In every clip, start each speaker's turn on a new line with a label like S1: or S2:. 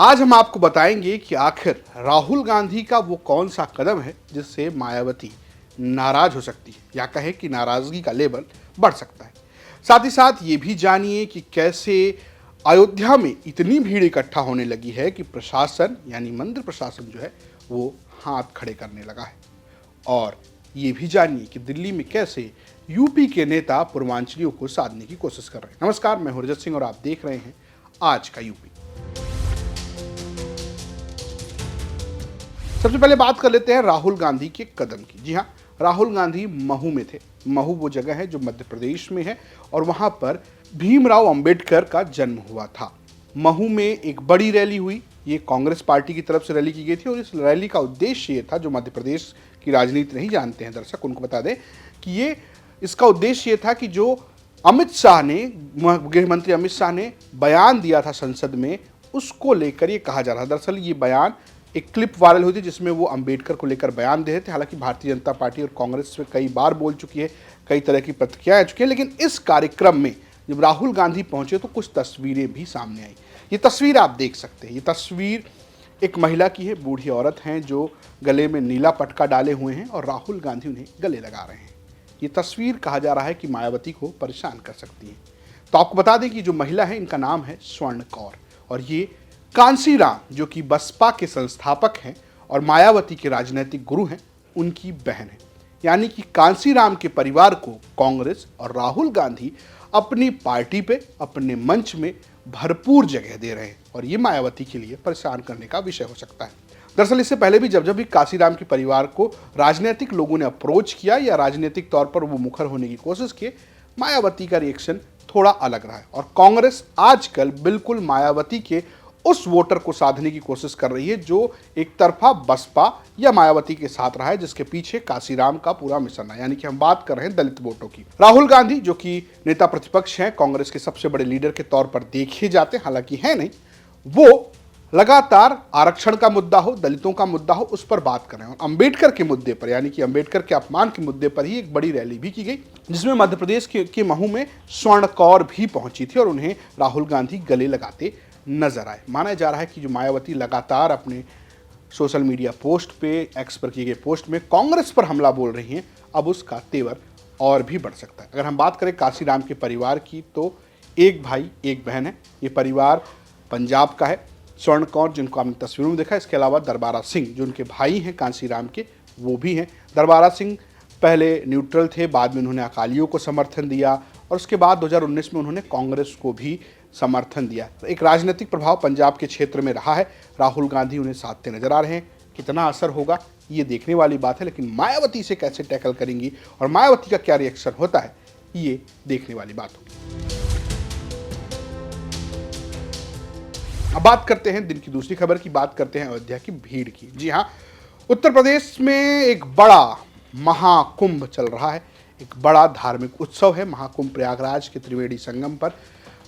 S1: आज हम आपको बताएंगे कि आखिर राहुल गांधी का वो कौन सा कदम है जिससे मायावती नाराज हो सकती है या कहे कि नाराजगी का लेवल बढ़ सकता है। साथ ही साथ ये भी जानिए कि कैसे अयोध्या में इतनी भीड़ इकट्ठा होने लगी है कि प्रशासन यानी मंदिर प्रशासन जो है वो हाथ खड़े करने लगा है। और ये भी जानिए कि दिल्ली में कैसे यूपी के नेता पूर्वांचलियों को साधने की कोशिश कर रहे हैं। नमस्कार, मैं हूं रजत सिंह और आप देख रहे हैं आज का यूपी। सबसे पहले बात कर लेते हैं राहुल गांधी के कदम की। जी हाँ, राहुल गांधी महू में थे। महू वो जगह है जो मध्य प्रदेश में है और वहां पर भीमराव अंबेडकर का जन्म हुआ था। महू में एक बड़ी रैली हुई। ये कांग्रेस पार्टी की तरफ से रैली की गई थी और इस रैली का उद्देश्य ये था, जो मध्य प्रदेश की राजनीति नहीं जानते हैं दर्शक, उनको बता दें कि इसका उद्देश्य ये था कि जो अमित शाह ने, गृह मंत्री अमित शाह ने बयान दिया था संसद में, उसको लेकर ये कहा जा रहा था। दरअसल ये बयान, एक क्लिप वायरल हुई थी जिसमें वो अंबेडकर को लेकर बयान दे रहे थे। हालांकि भारतीय जनता पार्टी और कांग्रेस में कई बार बोल चुकी है, कई तरह की प्रतिक्रियाएं आ चुकी है, लेकिन इस कार्यक्रम में जब राहुल गांधी पहुंचे तो कुछ तस्वीरें भी सामने आई। ये तस्वीर आप देख सकते हैं। ये तस्वीर एक महिला की है, बूढ़ी औरत हैं जो गले में नीला पटका डाले हुए हैं और राहुल गांधी उन्हें गले लगा रहे हैं। ये तस्वीर कहा जा रहा है कि मायावती को परेशान कर सकती है। तो आपको बता दें कि जो महिला है इनका नाम है स्वर्ण कौर और ये कांसीराम, जो कि बसपा के संस्थापक हैं और मायावती के राजनीतिक गुरु हैं, उनकी बहन है। यानी कि कांसीराम के परिवार को कांग्रेस और राहुल गांधी अपनी पार्टी पे, अपने मंच में भरपूर जगह दे रहे हैं और ये मायावती के लिए परेशान करने का विषय हो सकता है। दरअसल इससे पहले भी जब भी कांसीराम के परिवार को राजनीतिक लोगों ने अप्रोच किया या राजनीतिक तौर पर वो मुखर होने की कोशिश की, मायावती का रिएक्शन थोड़ा अलग रहा है। और कांग्रेस आजकल बिल्कुल मायावती के उस वोटर को साधने की कोशिश कर रही है जो एक तरफा बसपा या मायावती के साथ रहा है, जिसके पीछे कांसीराम का पूरा मिशन है। यानी कि हम बात कर रहे हैं दलित वोटों की। राहुल गांधी, जो कि नेता प्रतिपक्ष हैं, कांग्रेस के सबसे बड़े लीडर के तौर पर देखे जाते, हालांकि है नहीं, वो लगातार आरक्षण का मुद्दा हो, दलितों का मुद्दा हो, उस पर बात कर रहे हैं। और अंबेडकर के मुद्दे पर, यानी कि अंबेडकर के अपमान के मुद्दे पर ही एक बड़ी रैली भी की गई, जिसमें मध्य प्रदेश के महू में स्वर्ण कौर भी पहुंची थी और उन्हें राहुल गांधी गले लगाते नजर आए। माना जा रहा है कि जो मायावती लगातार अपने सोशल मीडिया पोस्ट पे, एक्स पर किए गए पोस्ट में कांग्रेस पर हमला बोल रही हैं, अब उसका तेवर और भी बढ़ सकता है। अगर हम बात करें कांसीराम के परिवार की, तो एक भाई एक बहन है। ये परिवार पंजाब का है। स्वर्ण कौर, जिनको आपने तस्वीरों में देखा, इसके अलावा दरबारा सिंह, जो उनके भाई हैं कांसीराम के, वो भी हैं। दरबारा सिंह पहले न्यूट्रल थे, बाद में उन्होंने अकालियों को समर्थन दिया और उसके बाद 2019 में उन्होंने कांग्रेस को भी समर्थन दिया। एक राजनीतिक प्रभाव पंजाब के क्षेत्र में रहा है। राहुल गांधी उन्हें साधते नजर आ रहे हैं। कितना असर होगा ये देखने वाली बात है, लेकिन मायावती से कैसे टैकल करेंगी और मायावती का क्या रिएक्शन होता है ये देखने वाली बात होगी। अब बात करते हैं दिन की दूसरी खबर की, बात करते हैं अयोध्या की भीड़ की। जी हाँ, उत्तर प्रदेश में एक बड़ा महाकुंभ चल रहा है। एक बड़ा धार्मिक उत्सव है महाकुंभ। प्रयागराज के त्रिवेणी संगम पर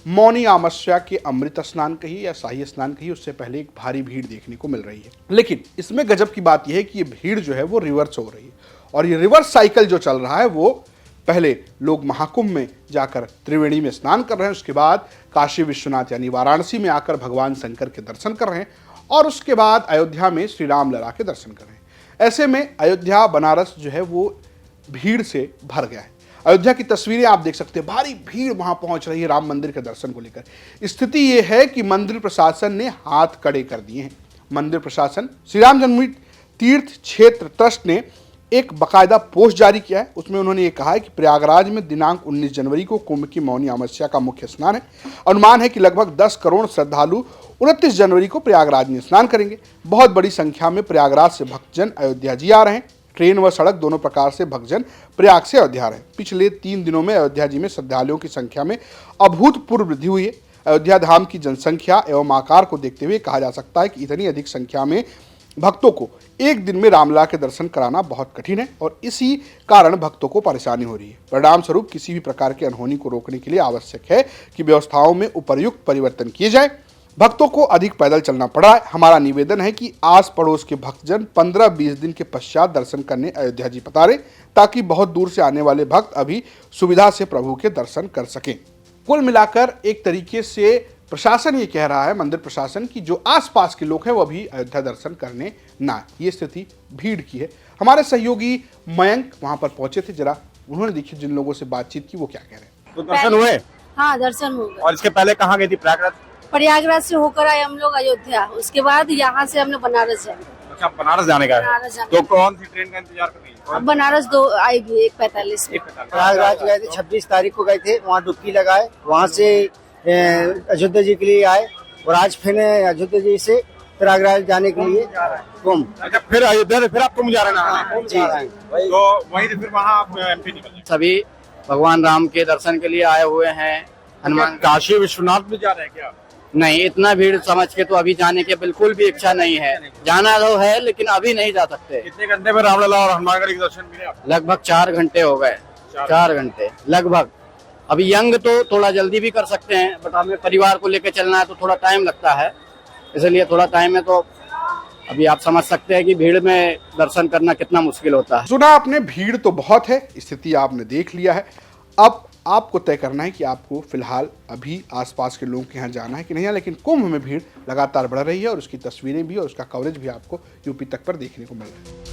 S1: मौनी अमावस्या के अमृत स्नान कहिए या शाही स्नान कहिए, उससे पहले एक भारी भीड़ देखने को मिल रही है। लेकिन इसमें गजब की बात यह है कि ये भीड़ जो है वो रिवर्स हो रही है और ये रिवर्स साइकिल जो चल रहा है, वो पहले लोग महाकुंभ में जाकर त्रिवेणी में स्नान कर रहे हैं, उसके बाद काशी विश्वनाथ यानी वाराणसी में आकर भगवान शंकर के दर्शन कर रहे हैं और उसके बाद अयोध्या में श्री राम लला के दर्शन कर रहे हैं। ऐसे में अयोध्या बनारस जो है वो भीड़ से भर गया है। अयोध्या की तस्वीरें आप देख सकते हैं, भारी भीड़ वहां पहुंच रही है राम मंदिर के दर्शन को लेकर। स्थिति यह है कि मंदिर प्रशासन ने हाथ खड़े कर दिए हैं। मंदिर प्रशासन, श्री राम जन्मभूमि तीर्थ क्षेत्र ट्रस्ट ने एक बकायदा पोस्ट जारी किया है। उसमें उन्होंने ये कहा है कि प्रयागराज में दिनांक 19 जनवरी को कुंभ की मौनी अमावस्या का मुख्य स्नान है। अनुमान है कि लगभग 10 करोड़ श्रद्धालु 29 जनवरी को प्रयागराज में स्नान करेंगे। बहुत बड़ी संख्या में प्रयागराज से भक्तजन अयोध्या जी आ रहे हैं। ट्रेन व सड़क दोनों प्रकार से भक्तजन प्रयाग से अयोध्या रहे। पिछले 3 दिनों में अयोध्या जी में श्रद्धालुओं की संख्या में अभूतपूर्व वृद्धि हुई है। अयोध्या धाम की जनसंख्या एवं आकार को देखते हुए कहा जा सकता है कि इतनी अधिक संख्या में भक्तों को एक दिन में रामलला के दर्शन कराना बहुत कठिन है और इसी कारण भक्तों को परेशानी हो रही है। परिणाम स्वरूप किसी भी प्रकार की अनहोनी को रोकने के लिए आवश्यक है कि व्यवस्थाओं में उपर्युक्त परिवर्तन किए जाए। भक्तों को अधिक पैदल चलना पड़ रहा है। हमारा निवेदन है कि आस पड़ोस के भक्तजन 15-20 दिन के पश्चात दर्शन करने अयोध्या जी पधारें, ताकि बहुत दूर से आने वाले भक्त अभी सुविधा से प्रभु के दर्शन कर सकें। कुल मिलाकर एक तरीके से प्रशासन ये कह रहा है, मंदिर प्रशासन, की जो आसपास के लोग हैं वो अभी अयोध्या दर्शन करने ना आए। ये स्थिति भीड़ की है। हमारे सहयोगी मयंक वहां पर पहुंचे थे, जरा उन्होंने देखिए जिन लोगों से बातचीत की वो क्या कह रहे हैं।
S2: तो दर्शन हुए?
S3: हाँ, दर्शन हो गए।
S2: और इसके पहले कहाँ गई थी? प्रयागराज?
S3: प्रयागराज से होकर आए हम लोग अयोध्या, उसके बाद यहाँ से हमने बनारस जाएंगे।
S2: अच्छा, बनारस जाने का है।
S3: बनारस जाने
S2: तो कौन सी ट्रेन का इंतजार कर रही है?
S3: अब बनारस 2 आएगी 1:45 में।
S4: प्रयागराज गए थे, 26 तारीख को गए थे, वहाँ डुबकी लगाए, वहाँ से अयोध्या जी के लिए आए और आज फिर अयोध्या जी से प्रयागराज जाने के लिए कुंभ।
S2: अच्छा, फिर अयोध्या से फिर आप कुंभ जा रहे हैं?
S4: जी,
S2: तो वहीं से फिर वहाँ आप एमपी निकल जाएंगे।
S4: सभी भगवान राम के दर्शन के लिए आए हुए हैं। हनुमान
S2: काशी विश्वनाथ भी जा रहे हैं क्या?
S4: नहीं, इतना भीड़ समझ के तो अभी जाने की बिल्कुल भी इच्छा नहीं है। जाना तो है लेकिन अभी नहीं जा सकते।
S2: कितने घंटे में रामलला और हनुमानगढ़ी के दर्शन मिले आपको?
S4: लगभग 4 घंटे हो गए। 4 घंटे लगभग। अभी यंग तो थोड़ा जल्दी भी कर सकते हैं, बट हमें परिवार को लेकर चलना है तो थोड़ा टाइम लगता है, इसलिए थोड़ा टाइम है। तो अभी आप समझ सकते हैं कि भीड़ में दर्शन करना कितना मुश्किल होता है।
S1: सुना आपने, भीड़ तो बहुत है, स्थिति आपने देख लिया है। अब आपको तय करना है कि आपको फिलहाल अभी आसपास के लोगों के यहाँ जाना है कि नहीं। लेकिन कुंभ में भीड़ लगातार बढ़ रही है और उसकी तस्वीरें भी और उसका कवरेज भी आपको यूपी तक पर देखने को मिल रहा है।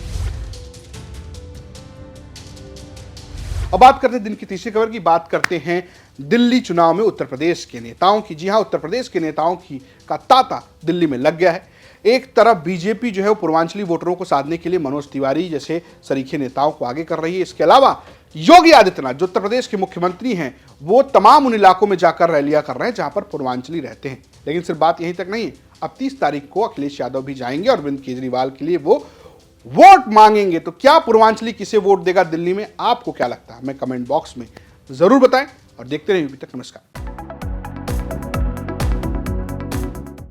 S1: अब बात करते हैं दिन की तीसरी खबर की। बात करते हैं दिल्ली चुनाव में उत्तर प्रदेश के नेताओं की। जी हां, उत्तर प्रदेश के नेताओं की का तांता दिल्ली में लग गया है। एक तरफ बीजेपी जो है वो पूर्वांचली वोटरों को साधने के लिए मनोज तिवारी जैसे सरीखे नेताओं को आगे कर रही है। इसके अलावा योगी आदित्यनाथ जो उत्तर प्रदेश के मुख्यमंत्री हैं वो तमाम उन इलाकों में जाकर रैलियां कर रहे हैं जहां पर पूर्वांचली रहते हैं। लेकिन सिर्फ बात यहीं तक नहीं है। अब 30 तारीख को अखिलेश यादव भी जाएंगे और अरविंद केजरीवाल के लिए वो वोट मांगेंगे। तो क्या पूर्वांचली किसे वोट देगा दिल्ली में, आपको क्या लगता है? हमें कमेंट बॉक्स में जरूर बताएं और देखते रहिए यूपी तक। नमस्कार।